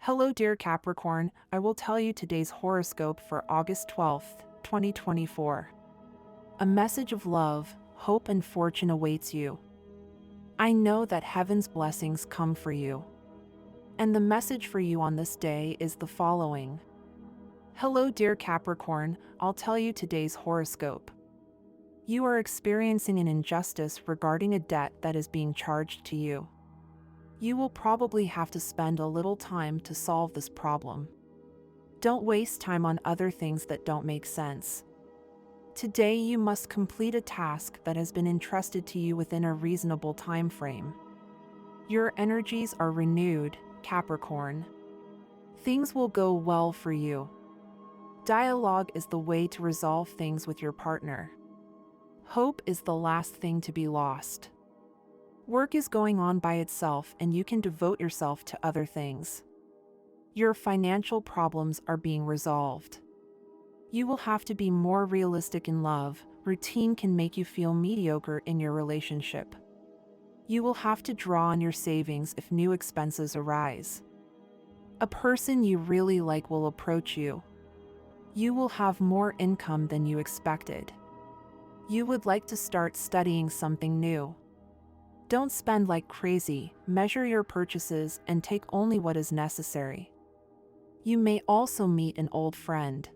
Hello, dear Capricorn. I will tell you today's horoscope for August 12th, 2024. A message of love, hope, and fortune awaits you. I know that heaven's blessings come for you. And the message for you on this day is the following. Hello, dear Capricorn. I'll tell you today's horoscope. You are experiencing an injustice regarding a debt that is being charged to you. You will probably have to spend a little time to solve this problem. Don't waste time on other things that don't make sense. Today you must complete a task that has been entrusted to you within a reasonable time frame. Your energies are renewed, Capricorn. Things will go well for you. Dialogue is the way to resolve things with your partner. Hope is the last thing to be lost. Work is going on by itself and you can devote yourself to other things. Your financial problems are being resolved. You will have to be more realistic in love. Routine can make you feel mediocre in your relationship. You will have to draw on your savings if new expenses arise. A person you really like will approach you. You will have more income than you expected. You would like to start studying something new. Don't spend like crazy, measure your purchases and take only what is necessary. You may also meet an old friend.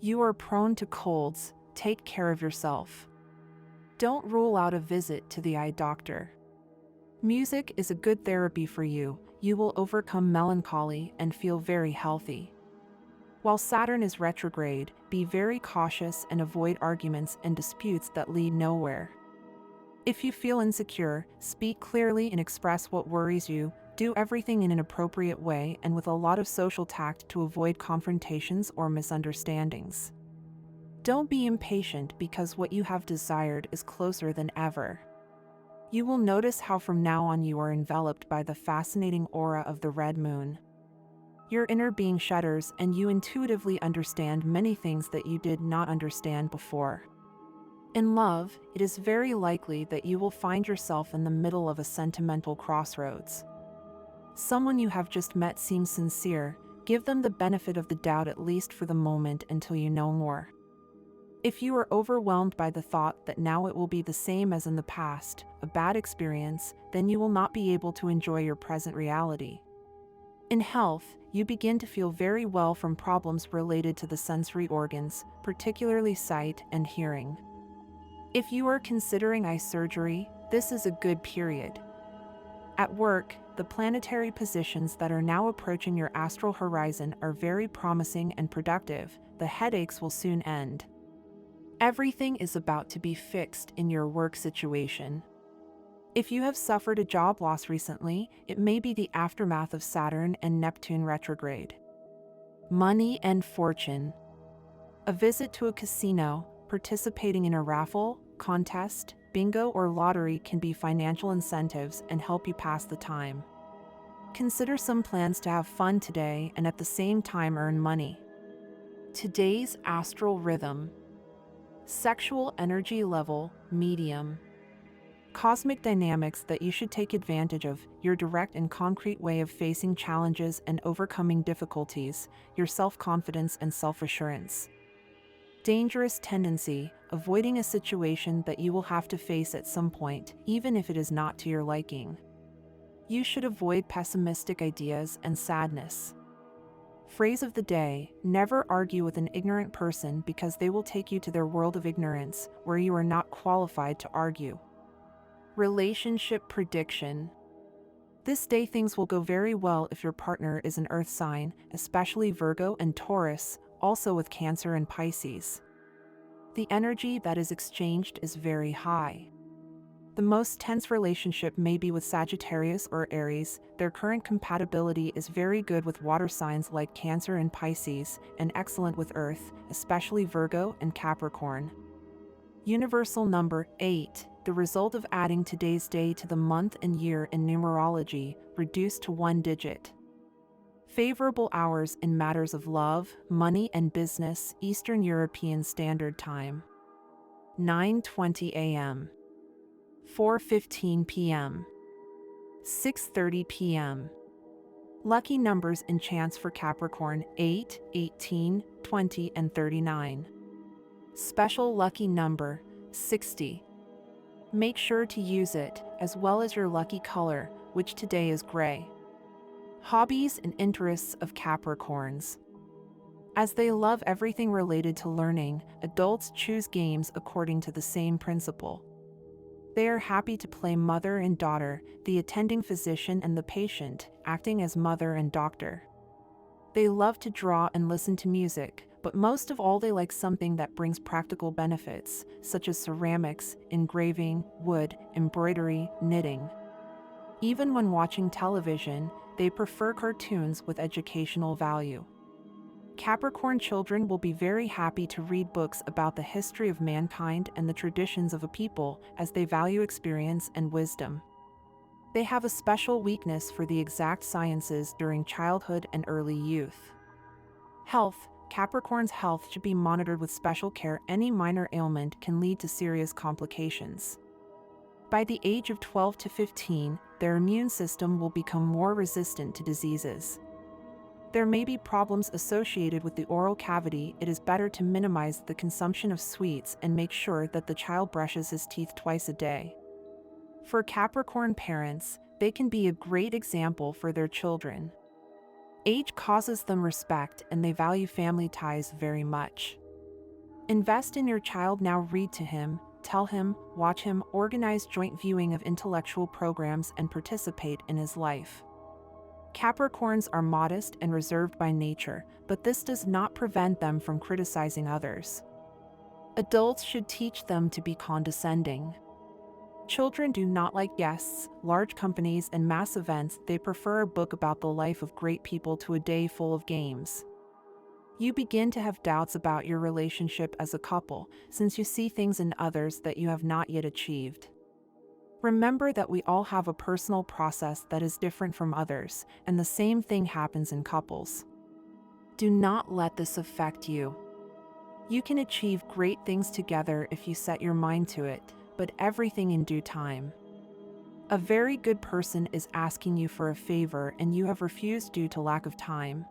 You are prone to colds, take care of yourself. Don't rule out a visit to the eye doctor. Music is a good therapy for you. You will overcome melancholy and feel very healthy. While Saturn is retrograde, be very cautious and avoid arguments and disputes that lead nowhere. If you feel insecure, speak clearly and express what worries you. Do everything in an appropriate way and with a lot of social tact to avoid confrontations or misunderstandings. Don't be impatient because what you have desired is closer than ever. You will notice how from now on you are enveloped by the fascinating aura of the red moon. Your inner being shudders and you intuitively understand many things that you did not understand before. In love, it is very likely that you will find yourself in the middle of a sentimental crossroads. Someone you have just met seems sincere. Give them the benefit of the doubt at least for the moment until you know more. If you are overwhelmed by the thought that now it will be the same as in the past, a bad experience, then you will not be able to enjoy your present reality. In health, you begin to feel very well from problems related to the sensory organs, particularly sight and hearing. If you are considering eye surgery, this is a good period. At work, the planetary positions that are now approaching your astral horizon are very promising and productive. The headaches will soon end. Everything is about to be fixed in your work situation. If you have suffered a job loss recently, it may be the aftermath of Saturn and Neptune retrograde. Money and fortune. A visit to a casino, participating in a raffle, contest, bingo, or lottery can be financial incentives and help you pass the time. Consider some plans to have fun today and at the same time earn money. Today's astral rhythm. Sexual energy level, medium. Cosmic dynamics that you should take advantage of, your direct and concrete way of facing challenges and overcoming difficulties, your self-confidence and self-assurance. Dangerous tendency, avoiding a situation that you will have to face at some point, even if it is not to your liking. You should avoid pessimistic ideas and sadness. Phrase of the day, never argue with an ignorant person because they will take you to their world of ignorance, where you are not qualified to argue. Relationship prediction. This day things will go very well if your partner is an earth sign, especially Virgo and Taurus, also with Cancer and Pisces. The energy that is exchanged is very high. The most tense relationship may be with Sagittarius or Aries. Their current compatibility is very good with water signs like Cancer and Pisces, and excellent with Earth, especially Virgo and Capricorn. Universal number 8, the result of adding today's day to the month and year in numerology, reduced to 1 digit. Favorable hours in matters of love, money and business, Eastern European Standard Time. 9:20 a.m. 4:15 p.m. 6:30 p.m. Lucky numbers and chance for Capricorn: 8, 18, 20, and 39. Special lucky number: 60. Make sure to use it, as well as your lucky color, which today is gray. Hobbies and interests of Capricorns. As they love everything related to learning, adults choose games according to the same principle. They are happy to play mother and daughter, the attending physician and the patient, acting as mother and doctor. They love to draw and listen to music, but most of all they like something that brings practical benefits, such as ceramics, engraving, wood, embroidery, knitting. Even when watching television, they prefer cartoons with educational value. Capricorn children will be very happy to read books about the history of mankind and the traditions of a people, as they value experience and wisdom. They have a special weakness for the exact sciences during childhood and early youth. Health. Capricorn's health should be monitored with special care. Any minor ailment can lead to serious complications. By the age of 12 to 15, their immune system will become more resistant to diseases. There may be problems associated with the oral cavity. It is better to minimize the consumption of sweets and make sure that the child brushes his teeth twice a day. For Capricorn parents, they can be a great example for their children. Age causes them respect and they value family ties very much. Invest in your child now. Read to him, tell him, watch him, organize joint viewing of intellectual programs and participate in his life. Capricorns are modest and reserved by nature, but this does not prevent them from criticizing others. Adults should teach them to be condescending. Children do not like guests, large companies, and mass events. They prefer a book about the life of great people to a day full of games. You begin to have doubts about your relationship as a couple, since you see things in others that you have not yet achieved. Remember that we all have a personal process that is different from others, and the same thing happens in couples. Do not let this affect you. You can achieve great things together if you set your mind to it, but everything in due time. A very good person is asking you for a favor and you have refused due to lack of time.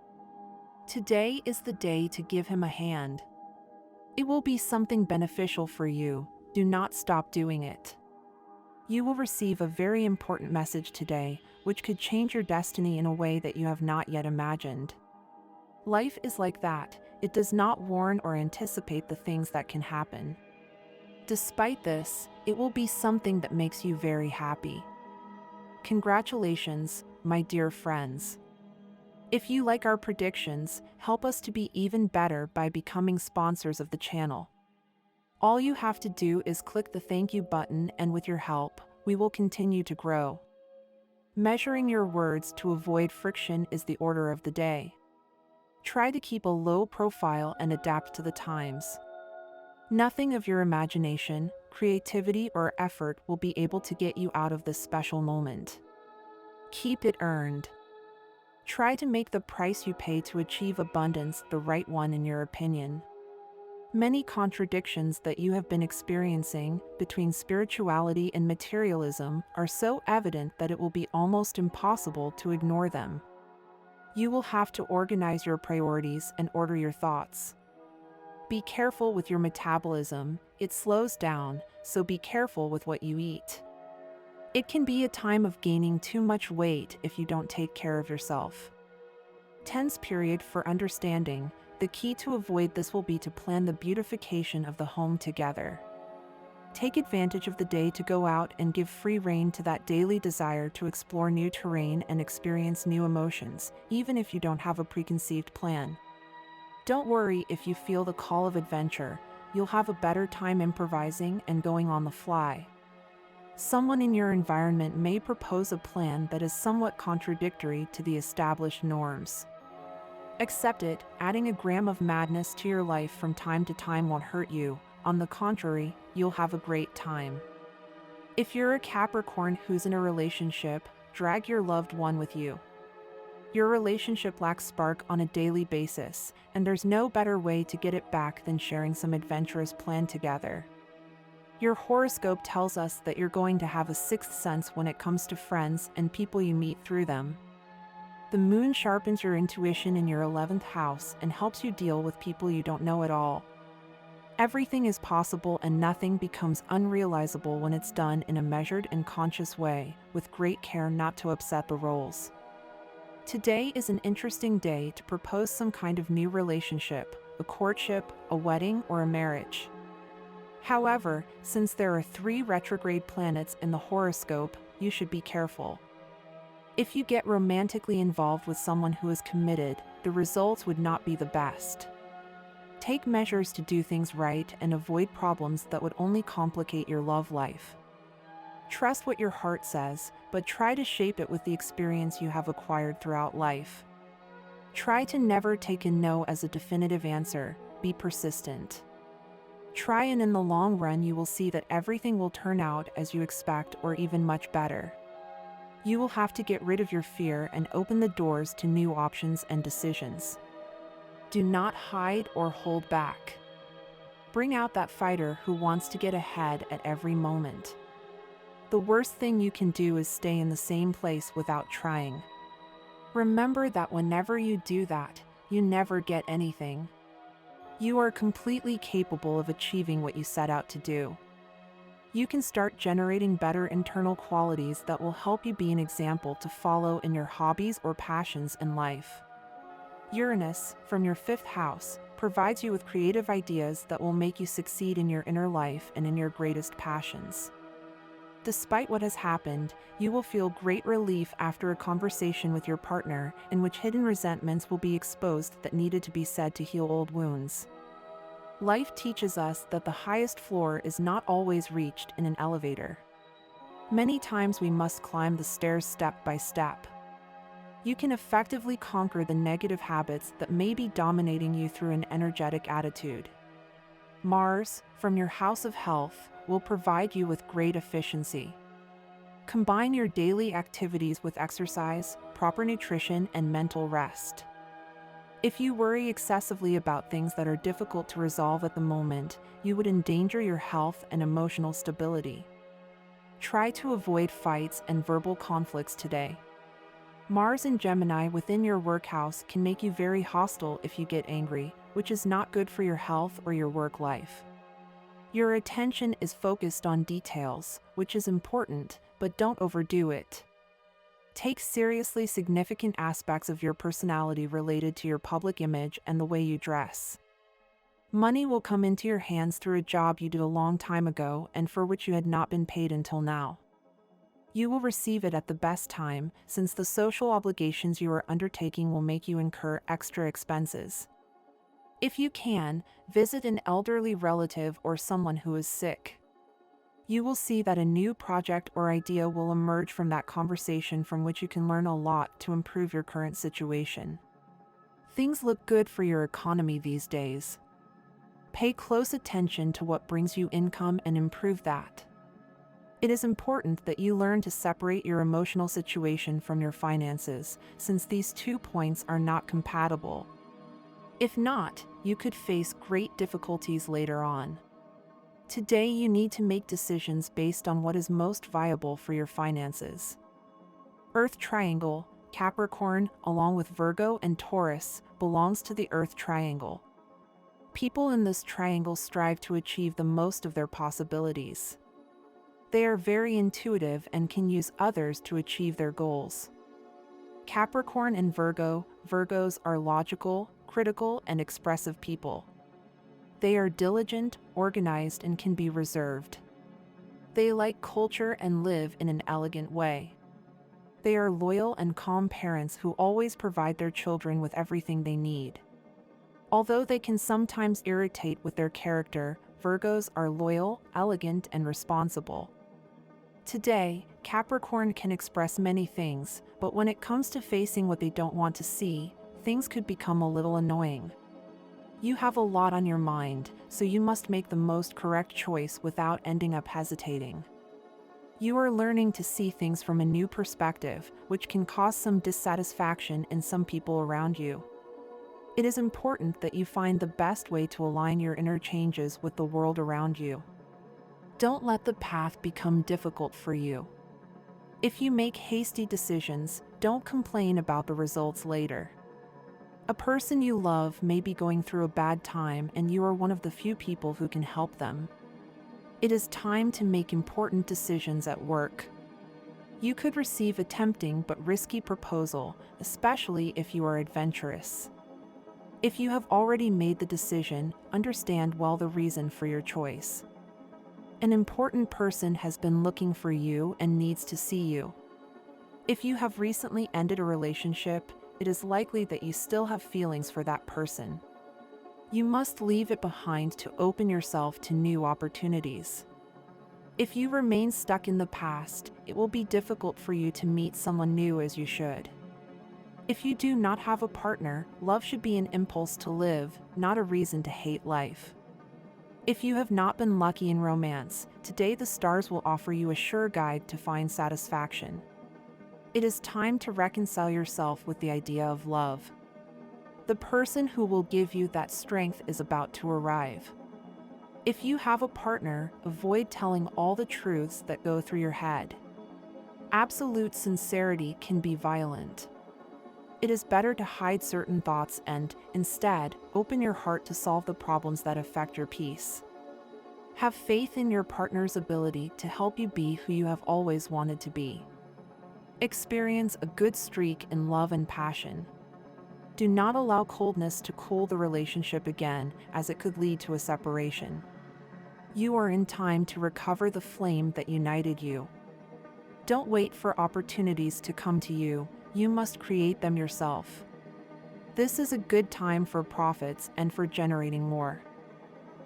Today is the day to give him a hand. It will be something beneficial for you. Do not stop doing it. You will receive a very important message today, which could change your destiny in a way that you have not yet imagined. Life is like that. It does not warn or anticipate the things that can happen. Despite this, it will be something that makes you very happy. Congratulations, my dear friends. If you like our predictions, help us to be even better by becoming sponsors of the channel. All you have to do is click the thank you button, and with your help, we will continue to grow. Measuring your words to avoid friction is the order of the day. Try to keep a low profile and adapt to the times. Nothing of your imagination, creativity, or effort will be able to get you out of this special moment. Keep it earned. Try to make the price you pay to achieve abundance the right one in your opinion. Many contradictions that you have been experiencing between spirituality and materialism are so evident that it will be almost impossible to ignore them. You will have to organize your priorities and order your thoughts. Be careful with your metabolism. It slows down, so be careful with what you eat. It can be a time of gaining too much weight if you don't take care of yourself. Tense period for understanding. The key to avoid this will be to plan the beautification of the home together. Take advantage of the day to go out and give free rein to that daily desire to explore new terrain and experience new emotions, even if you don't have a preconceived plan. Don't worry if you feel the call of adventure. You'll have a better time improvising and going on the fly. Someone in your environment may propose a plan that is somewhat contradictory to the established norms. Accept it. Adding a gram of madness to your life from time to time won't hurt you. On the contrary, you'll have a great time. If you're a Capricorn who's in a relationship, drag your loved one with you. Your relationship lacks spark on a daily basis, and there's no better way to get it back than sharing some adventurous plan together. Your horoscope tells us that you're going to have a sixth sense when it comes to friends and people you meet through them. The moon sharpens your intuition in your 11th house and helps you deal with people you don't know at all. Everything is possible and nothing becomes unrealizable when it's done in a measured and conscious way, with great care not to upset the roles. Today is an interesting day to propose some kind of new relationship, a courtship, a wedding, or a marriage. However, since there are 3 retrograde planets in the horoscope, you should be careful. If you get romantically involved with someone who is committed, the results would not be the best. Take measures to do things right and avoid problems that would only complicate your love life. Trust what your heart says, but try to shape it with the experience you have acquired throughout life. Try to never take a no as a definitive answer. Be persistent. Try, and in the long run you will see that everything will turn out as you expect or even much better. You will have to get rid of your fear and open the doors to new options and decisions. Do not hide or hold back. Bring out that fighter who wants to get ahead at every moment. The worst thing you can do is stay in the same place without trying. Remember that whenever you do that, you never get anything. You are completely capable of achieving what you set out to do. You can start generating better internal qualities that will help you be an example to follow in your hobbies or passions in life. Uranus, from your 5th house, provides you with creative ideas that will make you succeed in your inner life and in your greatest passions. Despite what has happened, you will feel great relief after a conversation with your partner in which hidden resentments will be exposed that needed to be said to heal old wounds. Life teaches us that the highest floor is not always reached in an elevator. Many times we must climb the stairs step by step. You can effectively conquer the negative habits that may be dominating you through an energetic attitude. Mars, from your house of health, will provide you with great efficiency. Combine your daily activities with exercise, proper nutrition, and mental rest. If you worry excessively about things that are difficult to resolve at the moment, you would endanger your health and emotional stability. Try to avoid fights and verbal conflicts today. Mars in Gemini within your work house can make you very hostile if you get angry, which is not good for your health or your work life. Your attention is focused on details, which is important, but don't overdo it. Take seriously significant aspects of your personality related to your public image and the way you dress. Money will come into your hands through a job you did a long time ago and for which you had not been paid until now. You will receive it at the best time, since the social obligations you are undertaking will make you incur extra expenses. If you can, visit an elderly relative or someone who is sick. You will see that a new project or idea will emerge from that conversation from which you can learn a lot to improve your current situation. Things look good for your economy these days. Pay close attention to what brings you income and improve that. It is important that you learn to separate your emotional situation from your finances, since these 2 points are not compatible. If not, you could face great difficulties later on. Today you need to make decisions based on what is most viable for your finances. Earth Triangle, Capricorn, along with Virgo and Taurus, belongs to the Earth Triangle. People in this triangle strive to achieve the most of their possibilities. They are very intuitive and can use others to achieve their goals. Capricorn and Virgos are logical, critical, and expressive people. They are diligent, organized, and can be reserved. They like culture and live in an elegant way. They are loyal and calm parents who always provide their children with everything they need. Although they can sometimes irritate with their character, Virgos are loyal, elegant, and responsible. Today, Capricorn can express many things, but when it comes to facing what they don't want to see, things could become a little annoying. You have a lot on your mind, so you must make the most correct choice without ending up hesitating. You are learning to see things from a new perspective, which can cause some dissatisfaction in some people around you. It is important that you find the best way to align your inner changes with the world around you. Don't let the path become difficult for you. If you make hasty decisions, Don't complain about the results later. A person you love may be going through a bad time, and you are one of the few people who can help them. It is time to make important decisions at work. You could receive a tempting but risky proposal, especially if you are adventurous. If you have already made the decision, understand well the reason for your choice. An important person has been looking for you and needs to see you. If you have recently ended a relationship, it is likely that you still have feelings for that person. You must leave it behind to open yourself to new opportunities. If you remain stuck in the past, it will be difficult for you to meet someone new as you should. If you do not have a partner, love should be an impulse to live, not a reason to hate life. If you have not been lucky in romance, today the stars will offer you a sure guide to find satisfaction. It is time to reconcile yourself with the idea of love. The person who will give you that strength is about to arrive. If you have a partner, avoid telling all the truths that go through your head. Absolute sincerity can be violent. It is better to hide certain thoughts and, instead, open your heart to solve the problems that affect your peace. Have faith in your partner's ability to help you be who you have always wanted to be. Experience a good streak in love and passion. Do not allow coldness to cool the relationship again, as it could lead to a separation. You are in time to recover the flame that united you. Don't wait for opportunities to come to you, you must create them yourself. This is a good time for profits and for generating more.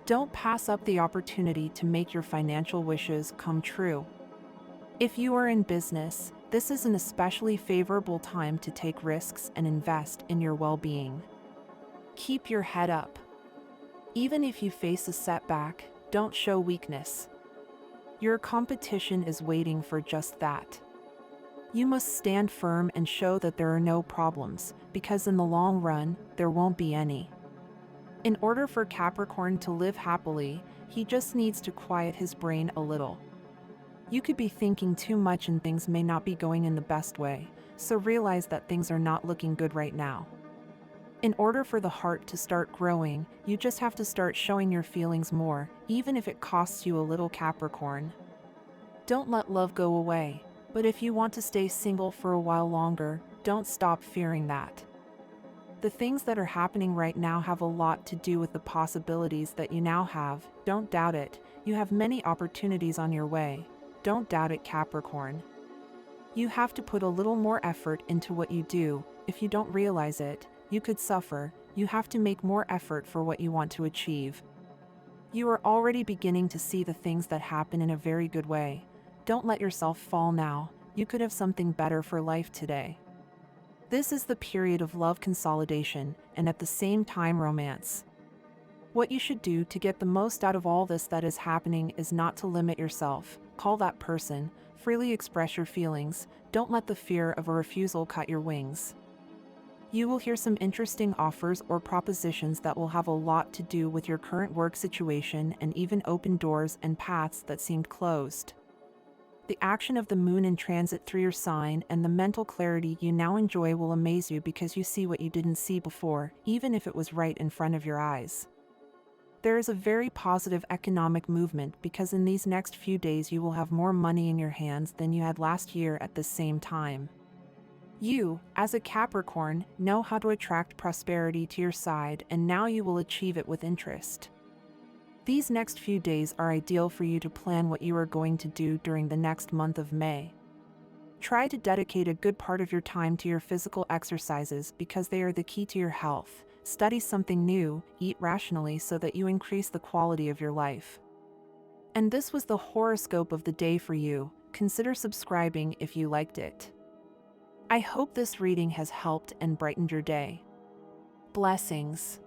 Don't pass up the opportunity to make your financial wishes come true. If you are in business, this is an especially favorable time to take risks and invest in your well-being. Keep your head up. Even if you face a setback, don't show weakness. Your competition is waiting for just that. You must stand firm and show that there are no problems, because in the long run, there won't be any. In order for Capricorn to live happily, he just needs to quiet his brain a little. You could be thinking too much and things may not be going in the best way, so realize that things are not looking good right now. In order for the heart to start growing, you just have to start showing your feelings more, even if it costs you a little, Capricorn. Don't let love go away, but if you want to stay single for a while longer, don't stop fearing that. The things that are happening right now have a lot to do with the possibilities that you now have. Don't doubt it. You have many opportunities on your way. Don't doubt it, Capricorn. You have to put a little more effort into what you do. If you don't realize it, you could suffer. You have to make more effort for what you want to achieve. You are already beginning to see the things that happen in a very good way. Don't let yourself fall now. You could have something better for life today. This is the period of love consolidation and at the same time romance. What you should do to get the most out of all this that is happening is not to limit yourself. Call that person, freely express your feelings, don't let the fear of a refusal cut your wings. You will hear some interesting offers or propositions that will have a lot to do with your current work situation and even open doors and paths that seemed closed. The action of the moon in transit through your sign and the mental clarity you now enjoy will amaze you because you see what you didn't see before, even if it was right in front of your eyes. There is a very positive economic movement because in these next few days you will have more money in your hands than you had last year at the same time. You, as a Capricorn, know how to attract prosperity to your side, and now you will achieve it with interest. These next few days are ideal for you to plan what you are going to do during the next month of May. Try to dedicate a good part of your time to your physical exercises because they are the key to your health. Study something new, eat rationally so that you increase the quality of your life. And this was the horoscope of the day for you. Consider subscribing if you liked it. I hope this reading has helped and brightened your day. Blessings.